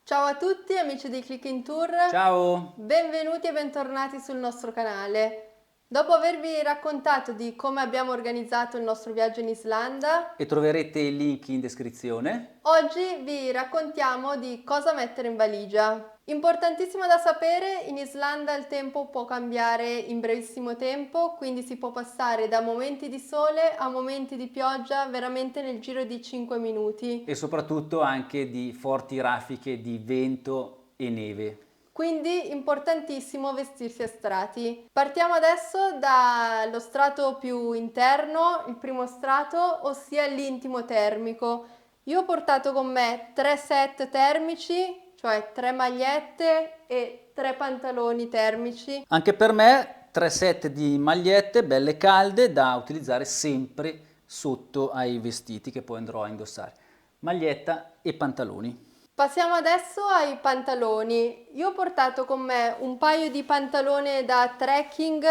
Ciao a tutti amici di Click in Tour, Ciao! benvenuti e bentornati sul nostro canale. Dopo avervi raccontato di come abbiamo organizzato il nostro viaggio in Islanda, E troverete il link in descrizione. oggi vi raccontiamo di cosa mettere in valigia. Importantissimo da sapere, in Islanda il tempo può cambiare in brevissimo tempo, quindi si può passare da momenti di sole a momenti di pioggia veramente nel giro di 5 minuti. E soprattutto anche di forti raffiche di vento e neve. Quindi importantissimo vestirsi a strati. Partiamo adesso dallo strato più interno, il primo strato, ossia l'intimo termico. Io ho portato con me 3 set termici, cioè 3 magliette e 3 pantaloni termici. Anche per me 3 set di magliette belle calde da utilizzare sempre sotto ai vestiti che poi andrò a indossare. Maglietta e pantaloni. Passiamo adesso ai pantaloni. Io ho portato con me un paio di pantalone da trekking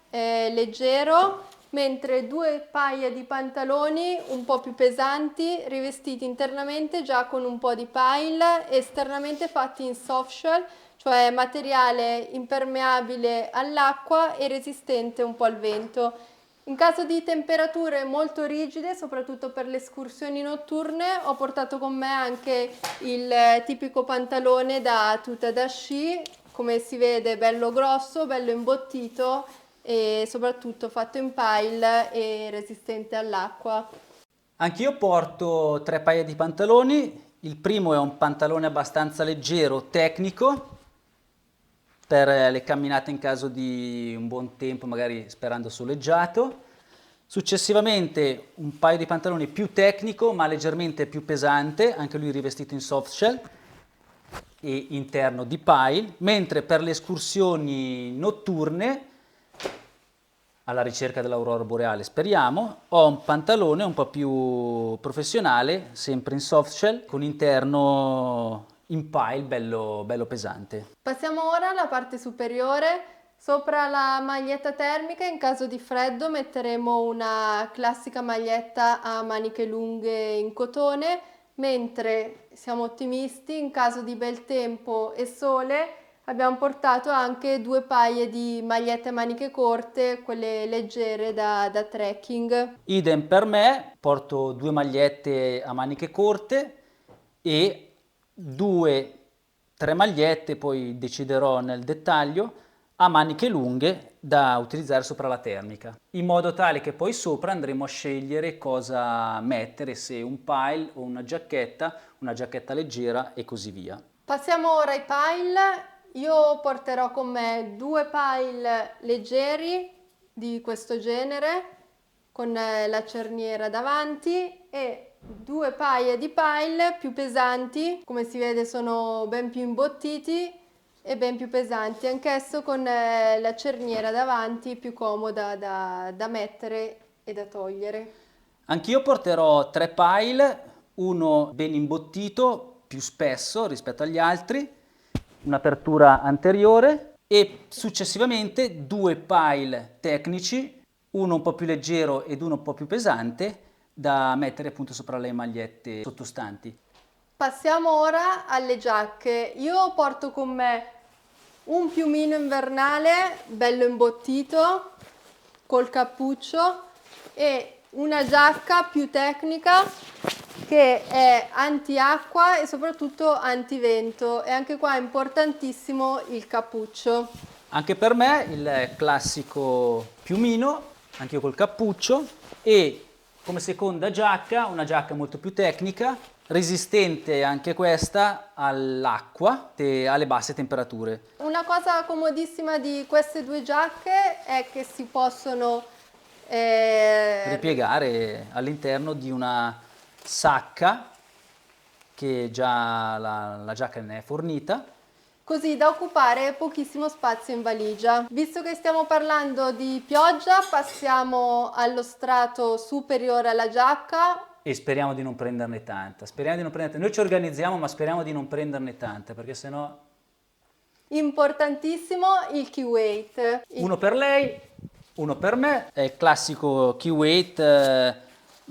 leggero, mentre 2 paia di pantaloni un po' più pesanti, rivestiti internamente già con un po' di pile, esternamente fatti in soft shell, cioè materiale impermeabile all'acqua e resistente un po' al vento. In caso di temperature molto rigide, soprattutto per le escursioni notturne, ho portato con me anche il tipico pantalone da tuta da sci, come si vede bello grosso, bello imbottito e soprattutto fatto in pile e resistente all'acqua. Anch'io porto 3 paia di pantaloni. Il primo è un pantalone abbastanza leggero, tecnico, per le camminate in caso di un buon tempo, magari sperando soleggiato. Successivamente un paio di pantaloni più tecnico ma leggermente più pesante, anche lui rivestito in soft shell e interno di pile, mentre per le escursioni notturne, alla ricerca dell'aurora boreale speriamo, ho un pantalone un po' più professionale, sempre in soft shell, con interno in pile bello pesante. Passiamo ora alla parte superiore. Sopra la maglietta termica, in caso di freddo, metteremo una classica maglietta a maniche lunghe in cotone, mentre siamo ottimisti, in caso di bel tempo e sole, abbiamo portato anche 2 paia di magliette a maniche corte, quelle leggere da trekking. Idem per me, porto 2 magliette a maniche corte e 2-3 magliette, poi deciderò nel dettaglio, a maniche lunghe da utilizzare sopra la termica, in modo tale che poi sopra andremo a scegliere cosa mettere, se un pile o una giacchetta leggera e così via. Passiamo ora ai pile. Io porterò con me 2 pile leggeri di questo genere con la cerniera davanti e 2 paia di pile più pesanti, come si vede sono ben più imbottiti e ben più pesanti, anch'esso con la cerniera davanti più comoda da mettere e da togliere. Anch'io porterò 3 pile, uno ben imbottito, più spesso rispetto agli altri, un'apertura anteriore e successivamente 2 pile tecnici, uno un po' più leggero ed uno un po' più pesante, da mettere appunto sopra le magliette sottostanti. Passiamo ora alle giacche. Io porto con me un piumino invernale bello imbottito col cappuccio e una giacca più tecnica che è anti-acqua e soprattutto anti-vento, e anche qua è importantissimo il cappuccio. Anche per me il classico piumino, anche io col cappuccio, e come seconda giacca, una giacca molto più tecnica, resistente anche questa all'acqua e alle basse temperature. Una cosa comodissima di queste 2 giacche è che si possono Ripiegare all'interno di una sacca che già la giacca ne è fornita. così da occupare pochissimo spazio in valigia. Visto che stiamo parlando di pioggia, passiamo allo strato superiore alla giacca. E speriamo di non prenderne tanta. Noi ci organizziamo, ma speriamo di non prenderne tanta, perché sennò Importantissimo il key weight. uno per lei, uno per me. È il classico key weight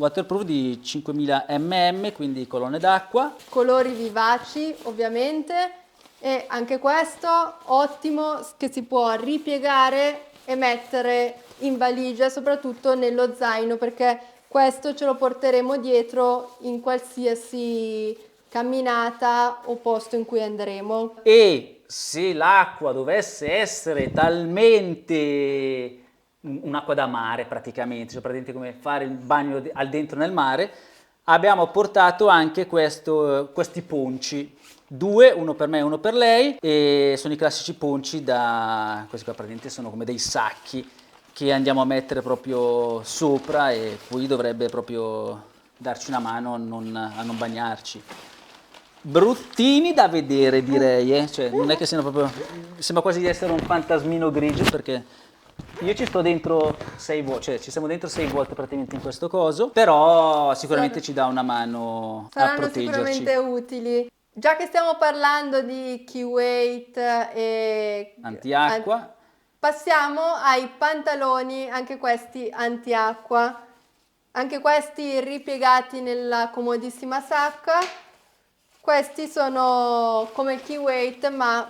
waterproof di 5000 mm, quindi colonne d'acqua. Colori vivaci ovviamente, e anche questo ottimo, che si può ripiegare e mettere in valigia, soprattutto nello zaino, perché questo ce lo porteremo dietro in qualsiasi camminata o posto in cui andremo. E se l'acqua dovesse essere talmente un'acqua da mare praticamente, cioè praticamente come fare il bagno al dentro nel mare, abbiamo portato anche questi ponci, due, uno per me e uno per lei, e sono i classici ponci questi qua praticamente sono come dei sacchi che andiamo a mettere proprio sopra, e poi dovrebbe proprio darci una mano a non bagnarci. Bruttini da vedere, direi, cioè, non è che siano proprio, sembra quasi di essere un fantasmino grigio, perché io ci sto dentro 6 volte, cioè ci siamo dentro 6 volte praticamente in questo coso, però sicuramente ci dà una mano a Saranno proteggerci. sicuramente utili. Già che stiamo parlando di Keyweight e Antiacqua. passiamo ai pantaloni, anche questi antiacqua. Anche questi ripiegati nella comodissima sacca. Questi sono come il Keyweight ma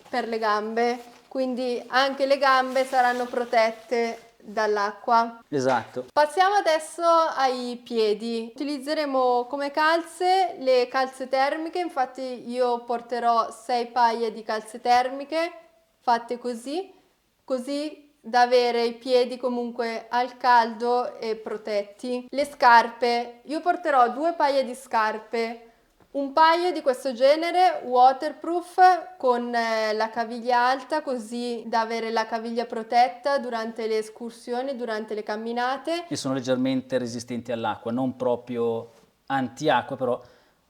per le gambe, quindi anche le gambe saranno protette dall'acqua. Esatto. Passiamo adesso ai piedi. Utilizzeremo come calze le calze termiche, infatti io porterò 6 paia di calze termiche fatte così da avere i piedi comunque al caldo e protetti. Le scarpe, io porterò 2 paia di scarpe, un paio di questo genere waterproof con la caviglia alta, così da avere la caviglia protetta durante le escursioni, durante le camminate. E sono leggermente resistenti all'acqua, non proprio antiacqua, però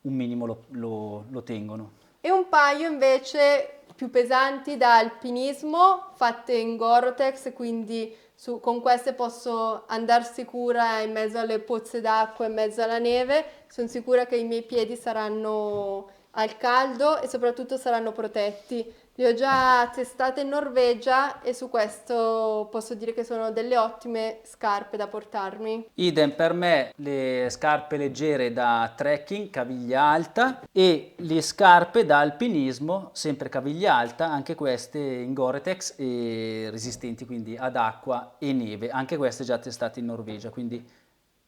un minimo lo tengono. E un paio invece più pesanti da alpinismo, fatte in Gore-Tex, quindi con queste posso andare sicura in mezzo alle pozze d'acqua, in mezzo alla neve. Sono sicura che i miei piedi saranno al caldo e soprattutto saranno protetti. Li ho già testate in Norvegia e su questo posso dire che sono delle ottime scarpe da portarmi. Idem per me, le scarpe leggere da trekking, caviglia alta, e le scarpe da alpinismo, sempre caviglia alta, anche queste in Gore-Tex e resistenti quindi ad acqua e neve, anche queste già testate in Norvegia, quindi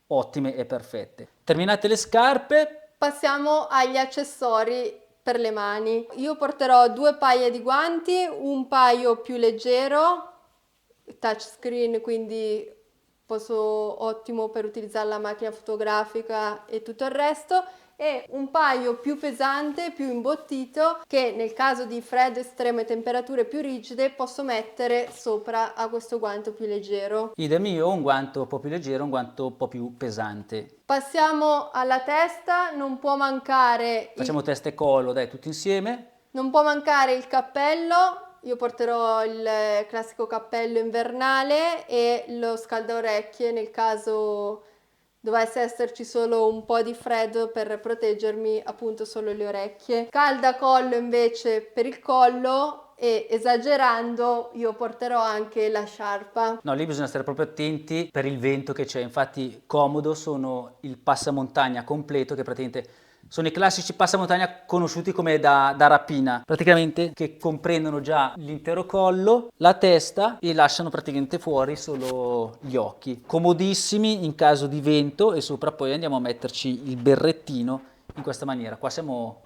ottime e perfette. Terminate le scarpe, passiamo agli accessori per le mani. Io porterò 2 paia di guanti, un paio più leggero, touchscreen, quindi ottimo per utilizzare la macchina fotografica e tutto il resto, e un paio più pesante, più imbottito, che nel caso di freddo estremo e temperature più rigide posso mettere sopra a questo guanto più leggero. idem io, un guanto un po' più leggero, un guanto un po' più pesante. Passiamo alla testa, non può mancare Facciamo testa e collo, dai, tutti insieme. non può mancare il cappello. Io porterò il classico cappello invernale e lo scaldaorecchie nel caso dovesse esserci solo un po' di freddo, per proteggermi appunto solo le orecchie. Caldacollo invece per il collo, e esagerando io porterò anche la sciarpa. No, lì bisogna stare proprio attenti per il vento che c'è, infatti comodo sono il passamontagna completo, che praticamente sono i classici passamontagna conosciuti come da rapina, praticamente, che comprendono già l'intero collo, la testa, e lasciano praticamente fuori solo gli occhi. Comodissimi in caso di vento, e sopra poi andiamo a metterci il berrettino in questa maniera. Qua siamo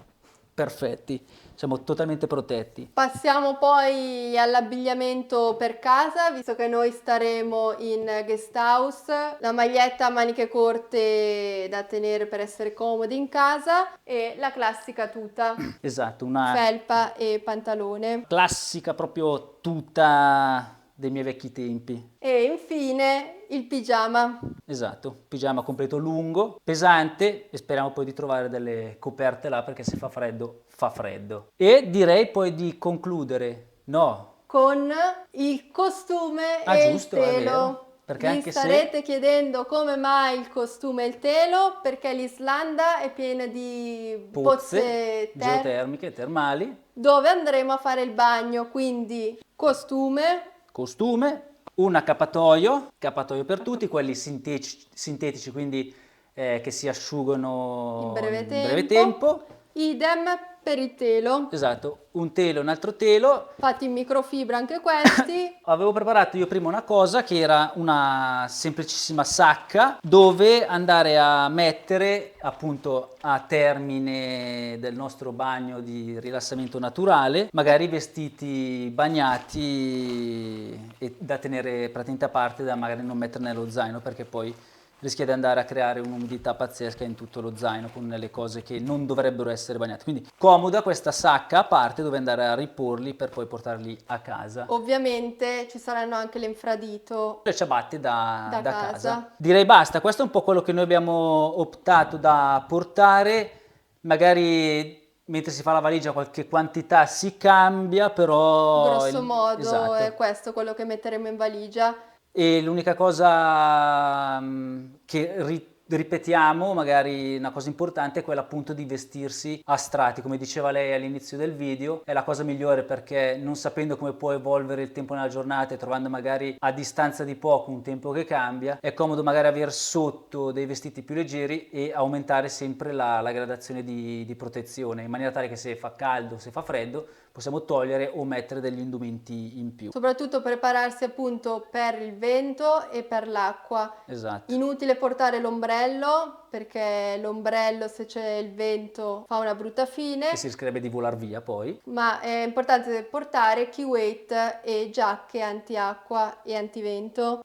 perfetti, siamo totalmente protetti. Passiamo poi all'abbigliamento per casa, visto che noi staremo in guest house, la maglietta a maniche corte da tenere per essere comodi in casa e la classica tuta, Esatto, una felpa e pantalone. classica proprio tuta dei miei vecchi tempi. E infine il pigiama. Esatto, pigiama completo lungo, pesante, e speriamo poi di trovare delle coperte là, perché se fa freddo, fa freddo. E direi poi di concludere, no, Con il costume ah e giusto, il è telo. vero, perché Vi anche starete chiedendo come mai il costume e il telo, perché l'Islanda è piena di pozze geotermiche, termali, dove andremo a fare il bagno, quindi costume, costume, un accappatoio per tutti, quelli sintetici, quindi che si asciugano In breve in breve tempo. tempo. Idem per il telo. Esatto, un telo, un altro telo. Fatti in microfibra anche questi. Avevo preparato io prima una cosa che era una semplicissima sacca dove andare a mettere appunto a termine del nostro bagno di rilassamento naturale, magari vestiti bagnati e da tenere praticamente a parte, da magari non mettere nello zaino perché poi rischia di andare a creare un'umidità pazzesca in tutto lo zaino con le cose che non dovrebbero essere bagnate. Quindi comoda questa sacca a parte dove andare a riporli per poi portarli a casa. Ovviamente ci saranno anche l'infradito Le ciabatte da da casa. casa. Direi basta, questo è un po' quello che noi abbiamo optato da portare, magari mentre si fa la valigia qualche quantità si cambia, però Grosso modo esatto. è questo quello che metteremo in valigia. E l'unica cosa che ripetiamo, magari una cosa importante, è quella appunto di vestirsi a strati, come diceva lei all'inizio del video, è la cosa migliore perché non sapendo come può evolvere il tempo nella giornata e trovando magari a distanza di poco un tempo che cambia, è comodo magari avere sotto dei vestiti più leggeri e aumentare sempre la gradazione di protezione, in maniera tale che se fa caldo, se fa freddo, possiamo togliere o mettere degli indumenti in più. Soprattutto prepararsi appunto per il vento e per l'acqua. Esatto. Inutile portare l'ombrello perché l'ombrello se c'è il vento fa una brutta fine, E si rischierebbe di volar via poi. ma è importante portare keyweight e giacche antiacqua e antivento.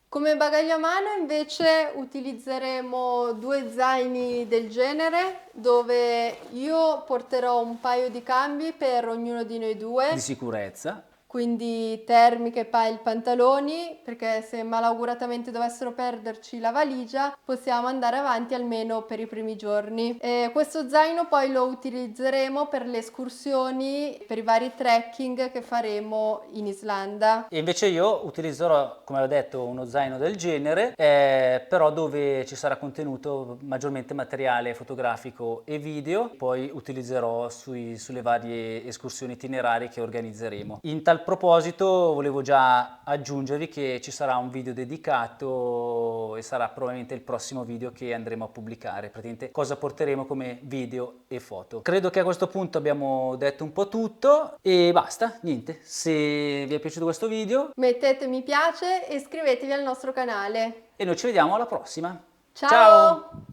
Come bagaglio a mano invece utilizzeremo 2 zaini del genere dove io porterò un paio di cambi per ognuno di noi Di due, sicurezza. quindi termiche, pantaloni, perché se malauguratamente dovessero perderci la valigia possiamo andare avanti almeno per i primi giorni. Questo zaino poi lo utilizzeremo per le escursioni, per i vari trekking che faremo in Islanda. E invece io utilizzerò, come ho detto, uno zaino del genere, però dove ci sarà contenuto maggiormente materiale fotografico e video, poi utilizzerò sulle varie escursioni itinerari che organizzeremo. In tal proposito volevo già aggiungervi che ci sarà un video dedicato e sarà probabilmente il prossimo video che andremo a pubblicare, praticamente cosa porteremo come video e foto. Credo che a questo punto abbiamo detto un po' tutto e basta, niente, se vi è piaciuto questo video Mettete mi piace e iscrivetevi al nostro canale. e noi ci vediamo alla prossima. Ciao!